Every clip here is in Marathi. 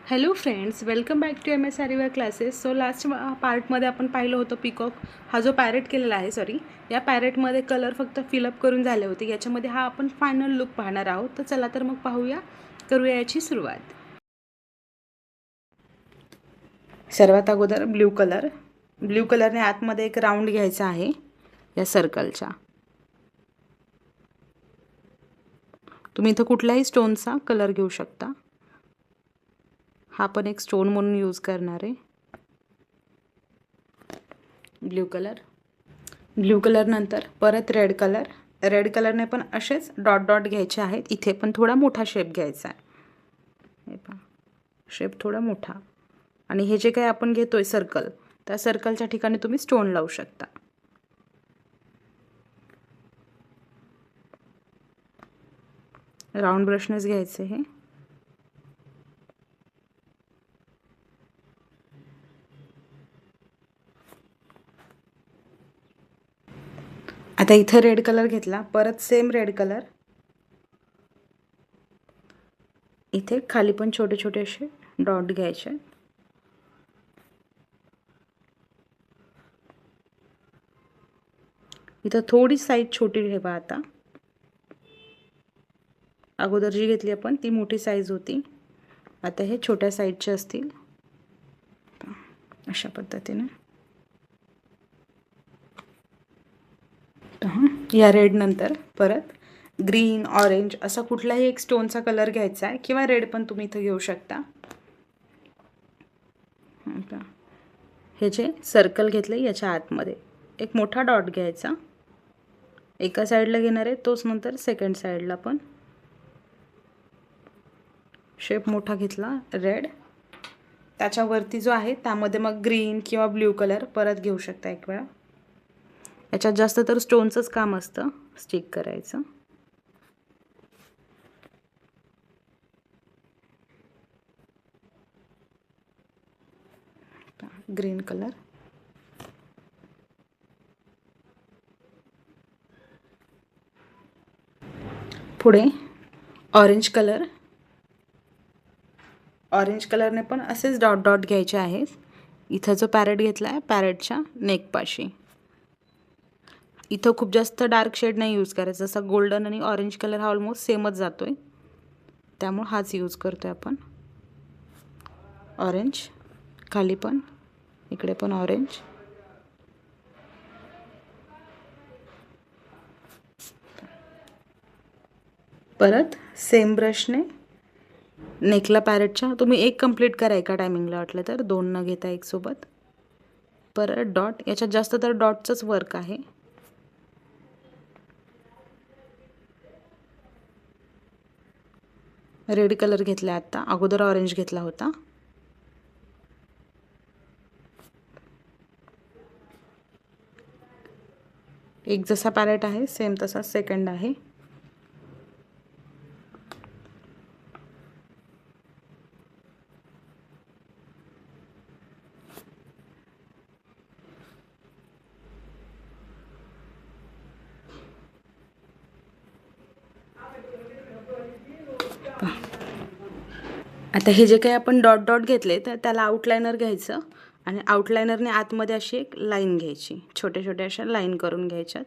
Hello friends, welcome back to MS aari work classes. So last पार्टमध्ये आपण पाहिलं होतं पिकॉक हा जो पॅरेट केलेला आहे, या पॅरेटमध्ये कलर फक्त फिलअप करून झाले होते. याच्यामध्ये हा आपण फायनल लुक पाहणार आहोत. तर चला तर मग पाहूया, करूया याची सुरुवात. सर्वात अगोदर ब्ल्यू कलरने आतमध्ये एक राऊंड घ्यायचा आहे या सर्कलच्या. तुम्ही इथं कुठल्याही स्टोनचा कलर घेऊ शकता. हा पण एक स्टोन म्हणून यूज करणार आहे. ब्ल्यू कलर नंतर परत रेड कलरने पण असेच डॉट डॉट घ्यायचे आहेत. इथे पण थोडा मोठा शेप घ्यायचा आहे. हे पहा, शेप थोडा मोठा. आणि हे जे काही आपण घेतोय सर्कल, त्या सर्कलच्या ठिकाणी तुम्ही स्टोन लावू शकता. राऊंड ब्रशनेच घ्यायचे हे. आता इथं रेड कलर घेतला, परत सेम रेड कलर. इथे खाली पण छोटे छोटे असे डॉट घ्यायचे. इथं थोडी साईज छोटी ठेवा. आता अगोदर जी घेतली आपण ती मोठी साईज होती, आता हे छोट्या साईजचे असतील. अशा पद्धतीने या रेड नंतर परत ग्रीन, ऑरेंज असा कुठलाही एक स्टोनचा कलर घ्यायचा आहे, किंवा रेड पण तुम्ही इथं घेऊ शकता. हे जे सर्कल घेतले याच्या आतमध्ये एक मोठा डॉट घ्यायचा. एका साईडला घेणार आहे, तोच नंतर सेकंड साईडला पण शेप मोठा घेतला रेड. त्याच्यावरती जो आहे त्यामध्ये मग ग्रीन किंवा ब्ल्यू कलर परत घेऊ शकता एक वेळा. याच्यात जास्त तर स्टोनचंच काम असतं, स्टिक करायचं. ग्रीन कलर, पुढे ऑरेंज कलरने पण असेच डॉट डॉट घ्यायचे आहेत. इथं जो पॅरेट घेतला आहे पॅरेटच्या नेकपाशी, इथं खूप जास्त डार्क शेड नाही यूज करायचा. जसा गोल्डन आणि ऑरेंज कलर हा ऑलमोस्ट सेमच जातोय, त्यामुळे हाच यूज करतोय आपण. ऑरेंज खाली पण, इकडे पण ऑरेंज. परत सेम ब्रशने नेकला पॅरेटच्या तुम्ही एक कंप्लीट करा एका टायमिंगला, वाटलं तर दोन न घेता एक सोबत. परत डॉट, याच्यात जास्त तर डॉटचंच वर्क आहे. रेड कलर घेतला आता, अगोदर ऑरेंज घेतला होता. एक जसा पॅरेट आहे सेम तसा सेकंड आहे. आता हे जे काही आपण डॉट डॉट घेतले तर त्याला आउटलाइनर घ्यायचं, आणि आउटलाइनरने आतमध्ये अशी एक लाईन घ्यायची. छोटे छोटे अशा लाईन करून घ्यायच्यात.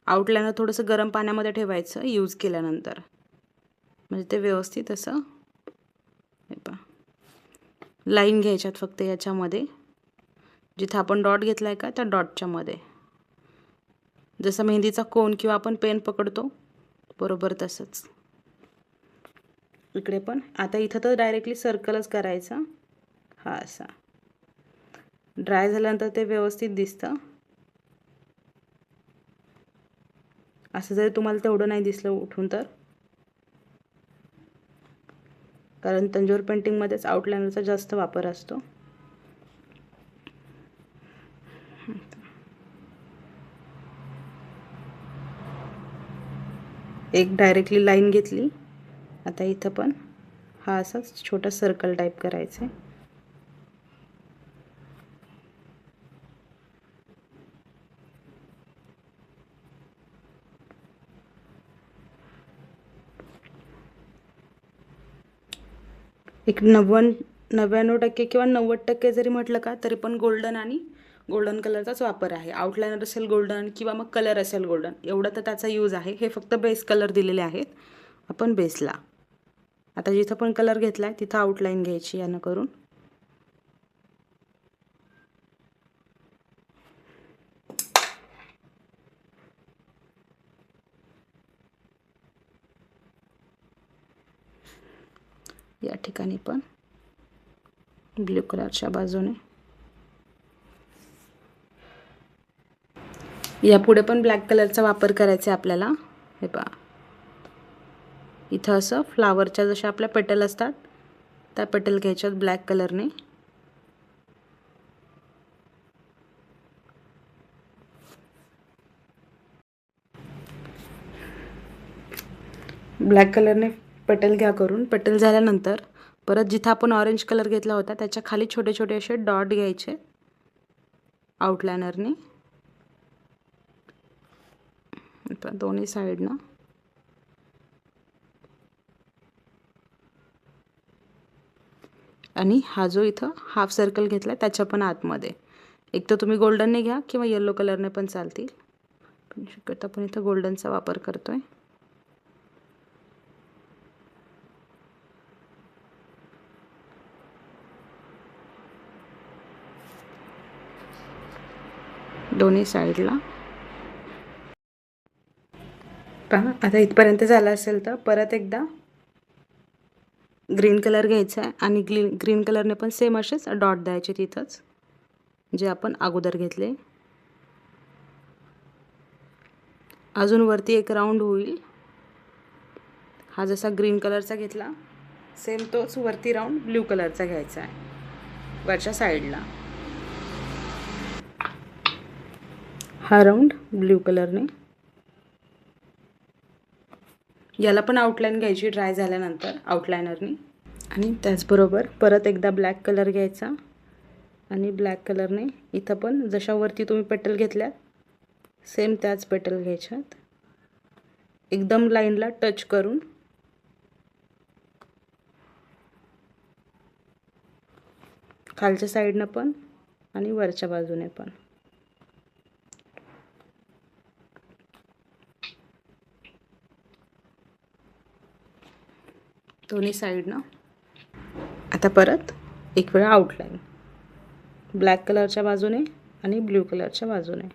आउटलाइनर थोडंसं गरम पाण्यामध्ये ठेवायचं यूज केल्यानंतर, म्हणजे ते व्यवस्थित असं लाईन घ्यायच्यात फक्त याच्यामध्ये. जिथं आपण डॉट घेतला आहे का त्या डॉटच्या मध्ये, जसं मेहंदीचा कोन किंवा आपण पेन पकडतो बरोबर तसंच. इकडे पण आता इथं तर डायरेक्टली सर्कलच करायचा. हा असा ड्राय झाल्यानंतर ते व्यवस्थित दिसतं. असं जरी तुम्हाला तेवढं नाही दिसलं उठून तर, कारण तंजोर पेंटिंगमध्येच आउटलाइनरचा जास्त वापर असतो. एक डायरेक्टली लाईन घेतली. आता इथं पण हा असाच छोटा सर्कल टाईप करायचा. एक 99% किंवा 90% जरी म्हटलं का तरी पण गोल्डन आणि गोल्डन कलरचाच वापर आहे. आउटलाइनर असेल गोल्डन किंवा मग कलर असेल गोल्डन, एवढं तर त्याचा यूज आहे. हे फक्त बेस कलर दिलेले आहेत आपण बेसला. आता जिथं पण कलर घेतला आहे तिथं आउटलाईन घ्यायची यानं करून. या ठिकाणी पण ब्ल्यू कलरच्या बाजूने. यापुढे पण ब्लॅक कलरचा वापर करायचा आहे आपल्याला. हे पहा, इथं असं फ्लावरच्या जशा आपल्या पेटल असतात त्या पेटल घ्यायच्यात ब्लॅक कलरने. ब्लॅक कलरने पेटल घ्या करून. पेटल झाल्यानंतर परत जिथं आपण ऑरेंज कलर घेतला होता त्याच्या खाली छोटे छोटे असे डॉट घ्यायचे आउटलाइनरने दोन्ही साईडनं. आणि हा जो इथं हाफ सर्कल घेतला त्याच्या पण आतमध्ये एक तर तुम्ही गोल्डनने घ्या किंवा येलो कलरने पण चालतील, पण शक्यतो आपण इथं गोल्डनचा वापर करतोय. दोन्ही साईडला. पहा आता इथपर्यंत झालं असेल तर परत एकदा ग्रीन कलर घ्यायचा आहे आणि ग्रीन कलरने पण सेम असेच डॉट द्यायचे तिथंच जे आपण अगोदर घेतले. अजून वरती एक राऊंड होईल. हा जसा ग्रीन कलरचा घेतला सेम तोच वरती राऊंड ब्ल्यू कलरचा घ्यायचा आहे वरच्या साईडला. हा राऊंड ब्ल्यू कलरने. याला पण आउटलाईन घ्यायची ड्राय झाल्यानंतर आउटलाइनरने. आणि त्याचबरोबर परत एकदा ब्लॅक कलर घ्यायचा आणि ब्लॅक कलरने इथं पण जशावरती तुम्ही पेटल घेतल्यात सेम त्याच पेटल घ्यायच्यात एकदम लाईनला टच करून. खालच्या साईडनं पण आणि वरच्या बाजूने पण. दोन्ही साईडनं. आता परत एक वेळा आउटलाईन ब्लॅक कलरच्या बाजूने आणि ब्ल्यू कलरच्या बाजूने.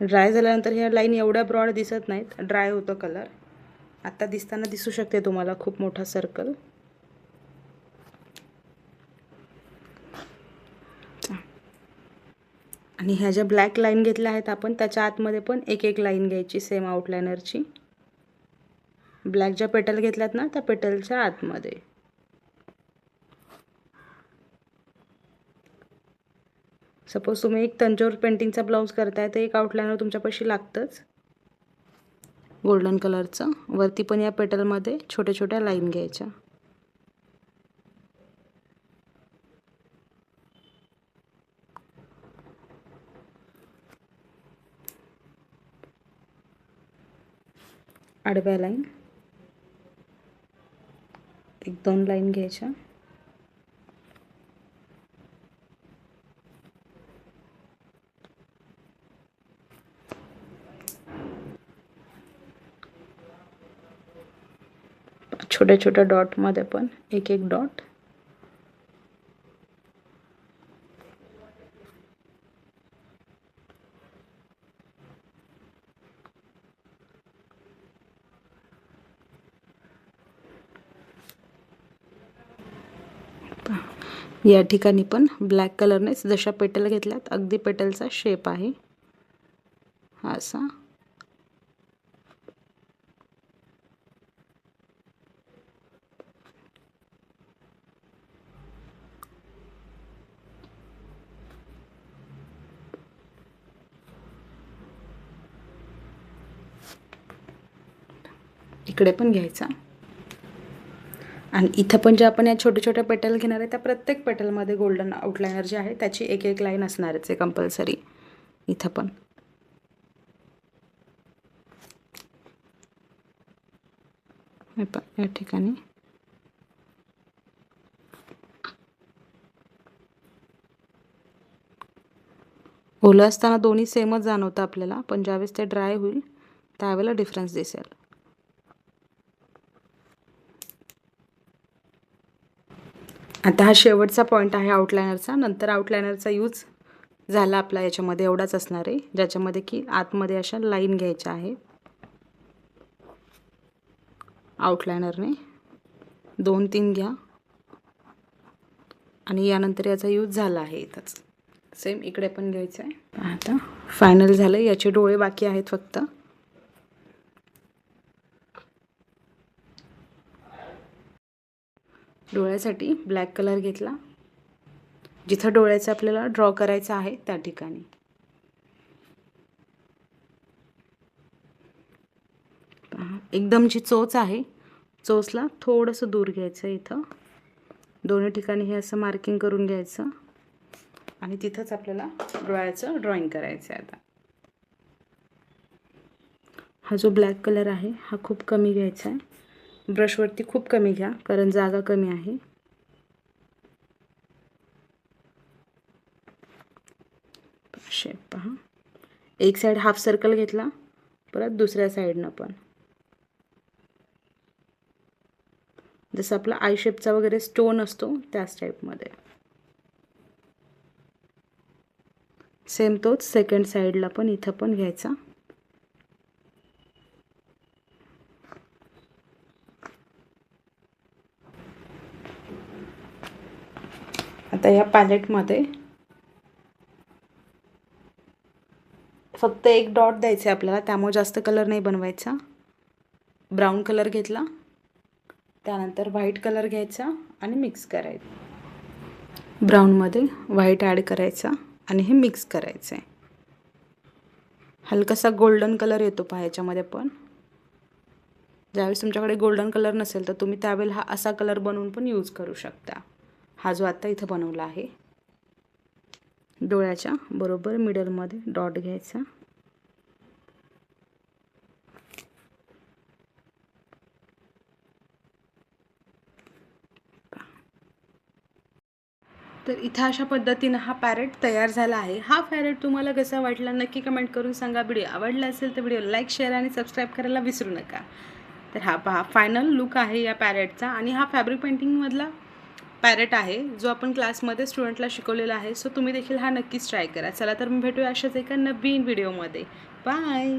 ड्राय झाल्यानंतर ह्या लाईन एवढ्या ब्रॉड दिसत नाहीत, ड्राय होतो कलर. आता दिसताना दिसू शकते तुम्हाला खूप मोठा सर्कल. आणि ह्या ज्या ब्लॅक लाईन घेतल्या आहेत आपण त्याच्या आतमध्ये पण एक एक लाईन घ्यायची सेम आउटलाइनरची. ब्लॅक ज्या पेटल घेतल्यात ना त्या पेटलच्या आतमध्ये. सपोज तुम्ही एक तंजोर पेंटिंगचा ब्लाऊज करताय तर एक आउटलाइनर तुमच्यापाशी लागतंच गोल्डन कलरचं. वरती पण या पेटलमध्ये छोट्या छोट्या लाईन घ्यायच्या. आडव्या लाईन एक दोन लाईन घ्यायच्या. छोट्या छोट्या डॉटमध्ये पण एक एक डॉट. या ठिकाणी पण ब्लॅक कलरनेच जशा पेटल घेतल्यात अगदी पेटलचा शेप आहे हा असा. इकडे पण घ्यायचा. आणि इथं पण जे आपण या छोट्या छोट्या पेटल घेणार आहे त्या प्रत्येक पेटलमध्ये गोल्डन आउटलाइनर जे आहे त्याची एक एक लाईन असणारच आहे कंपल्सरी. इथं पण या ठिकाणी ओलं असताना दोन्ही सेमच जाणवतं आपल्याला, पण ज्यावेळेस ते ड्राय होईल त्यावेळेला डिफरन्स दिसेल. आता हा शेवटचा पॉईंट आहे आउटलायनरचा. नंतर आउटलायनरचा यूज झाला आपला याच्यामध्ये एवढाच असणार आहे, ज्याच्यामध्ये की आतमध्ये अशा लाईन घ्यायच्या आहेत. आउटलायनरने 2-3 घ्या आणि यानंतर याचा यूज झाला आहे इथंच. सेम इकडे पण घ्यायचं आहे. आता फायनल झालं. याचे डोळे बाकी आहेत फक्त. डोळ्यासाठी ब्लॅक कलर घेतला. जिथं डोळ्याचं आपल्याला ड्रॉ करायचं आहे त्या ठिकाणी. एकदम जी चोच आहे, चोचला थोडंसं दूर घ्यायचं इथं. दोन्ही ठिकाणी हे असं मार्किंग करून घ्यायचं आणि तिथंच आपल्याला डोळ्याचं ड्रॉइंग करायचं आहे. आता हा जो ब्लॅक कलर आहे हा खूप कमी घ्यायचा आहे. ब्रशवरती खूप कमी घ्या, कारण जागा कमी आहे. शेप पहा. एक साईड हाफ सर्कल घेतला, परत दुसऱ्या साईडनं पण जसं आपला आय शेपचा वगैरे स्टोन असतो त्याच टाईपमध्ये. सेम तोच सेकंड साईडला पण इथं पण घ्यायचा. आता या पॅलेटमध्ये फक्त एक डॉट द्यायचं आहे आपल्याला, त्यामुळे जास्त कलर नाही बनवायचा. ब्राऊन कलर घेतला, त्यानंतर व्हाईट कलर घ्यायचा आणि मिक्स करायचं. ब्राऊनमध्ये व्हाईट ॲड करायचा आणि हे मिक्स करायचं आहे. हलकासा गोल्डन कलर येतो पहा याच्यामध्ये पण. ज्यावेळेस तुमच्याकडे गोल्डन कलर नसेल तर तुम्ही त्यावेळेला हा असा कलर बनवून पण यूज करू शकता. हा जो आता इथं बनवला आहे. डोळ्याच्या बरोबर मिडलमध्ये डॉट घ्यायचा. तर इथं अशा पद्धतीनं हा पॅरेट तयार झाला आहे. हा पॅरेट तुम्हाला कसा वाटला नक्की कमेंट करून सांगा. व्हिडिओ आवडला असेल तर व्हिडिओ लाईक, शेअर आणि सबस्क्राईब करायला विसरू नका. तर हा पहा फायनल लुक आहे या पॅरेटचा. आणि हा फॅब्रिक पेंटिंगमधला पॅरेट आहे जो आपण क्लासमध्ये स्टुडंटला शिकवलेला आहे. सो तुम्ही देखील हा नक्कीच ट्राय करा. चला तर मी भेटूया अशाच एका नवीन व्हिडिओमध्ये. बाय.